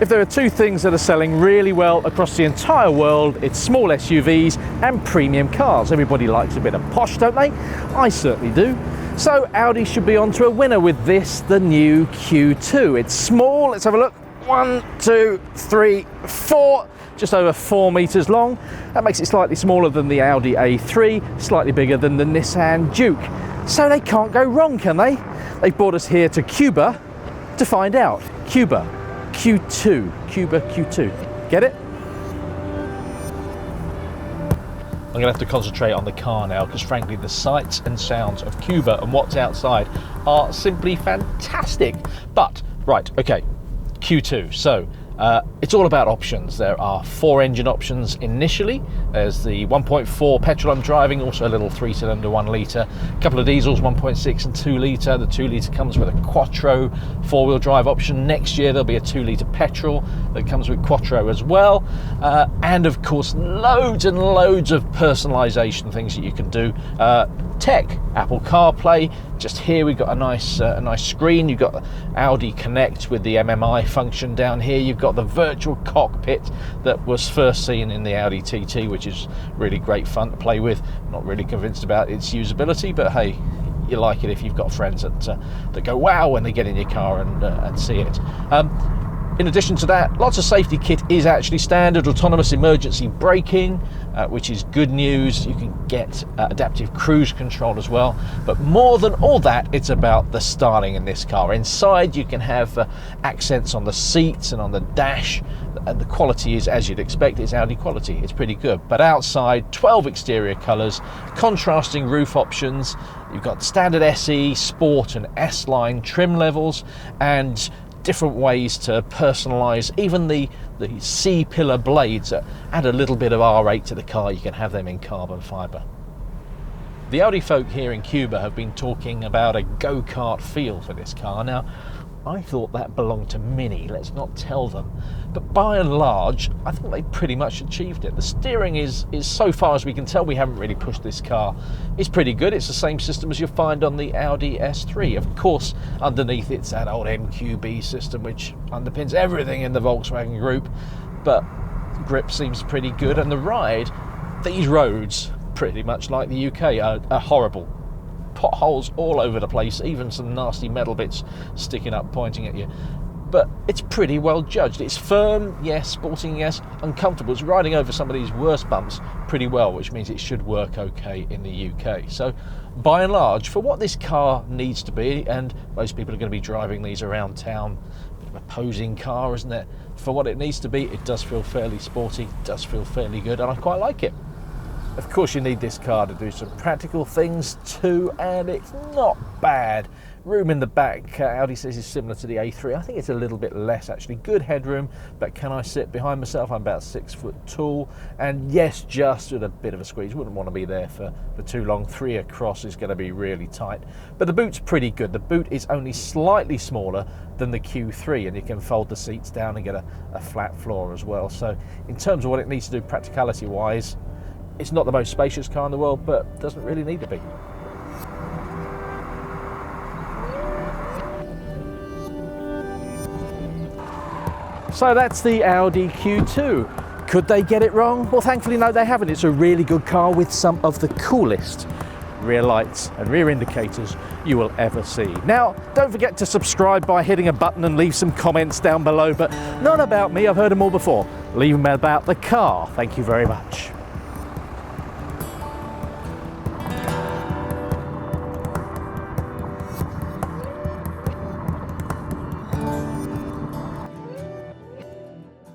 If there are two things that are selling really well across the entire world, it's small SUVs and premium cars. Everybody likes a bit of posh, don't they? I certainly do. So Audi should be onto a winner with this, the new Q2. It's small, let's have a look. 1, 2, 3, 4, just over 4 meters long. That makes it slightly smaller than the Audi A3, slightly bigger than the Nissan Juke. So they can't go wrong, can they? They've brought us here to Cuba to find out. Cuba Q2, Cuba Q2. Get it? I'm going to have to concentrate on the car now because frankly the sights and sounds of Cuba and what's outside are simply fantastic. But, right, okay, Q2. So, it's all about options. There are 4 engine options initially. There's the 1.4 petrol I'm driving, also a little 3-cylinder 1 litre, a couple of diesels, 1.6 and 2 litre. The 2 litre comes with a Quattro 4-wheel drive option. Next year there'll be a 2 litre petrol that comes with Quattro as well, and of course loads and loads of personalisation things that you can do. Tech, Apple CarPlay. Just here we've got a nice screen. You've got Audi Connect with the MMI function down here. You've got the virtual cockpit that was first seen in the Audi TT, which is really great fun to play with. Not really convinced about its usability, but hey, you like it if you've got friends that go wow when they get in your car and see it. In addition to that, lots of safety kit is actually standard. Autonomous emergency braking, which is good news. You can get adaptive cruise control as well. But more than all that, it's about the styling in this car. Inside, you can have accents on the seats and on the dash. And the quality is, as you'd expect, it's Audi quality. It's pretty good. But outside, 12 exterior colours, contrasting roof options. You've got standard SE, Sport and S-Line trim levels, and different ways to personalise even the C-pillar blades that add a little bit of R8 to the car. You can have them in carbon fibre. The Audi folk here in Cuba have been talking about a go-kart feel for this car. Now, I thought that belonged to Mini, let's not tell them. But by and large, I think they pretty much achieved it. The steering is so far as we can tell, we haven't really pushed this car. It's pretty good. It's the same system as you'll find on the Audi S3. Of course, underneath it's that old MQB system, which underpins everything in the Volkswagen group. But grip seems pretty good. And the ride, these roads, pretty much like the UK, are horrible. Potholes all over the place, even some nasty metal bits sticking up pointing at you, but it's pretty well judged. It's firm, yes, sporting, yes, uncomfortable. It's riding over some of these worst bumps pretty well, which means it should work okay in the UK. So by and large, for what this car needs to be, and most people are going to be driving these around town, a bit of a posing car, isn't it? For what it needs to be, it does feel fairly sporty, does feel fairly good, and I quite like it. Of course you need this car to do some practical things too, and it's not bad. Room in the back, Audi says is similar to the A3. I think it's a little bit less actually. Good headroom, but can I sit behind myself? I'm about 6 foot tall, and yes, just with a bit of a squeeze. Wouldn't want to be there for too long. 3 across is going to be really tight. But the boot's pretty good. The boot is only slightly smaller than the Q3, and you can fold the seats down and get a flat floor as well. So in terms of what it needs to do practicality-wise, it's not the most spacious car in the world, but doesn't really need to be. So that's the Audi Q2. Could they get it wrong? Well, thankfully, no, they haven't. It's a really good car with some of the coolest rear lights and rear indicators you will ever see. Now, don't forget to subscribe by hitting a button and leave some comments down below, but not about me. I've heard them all before. Leave them about the car. Thank you very much.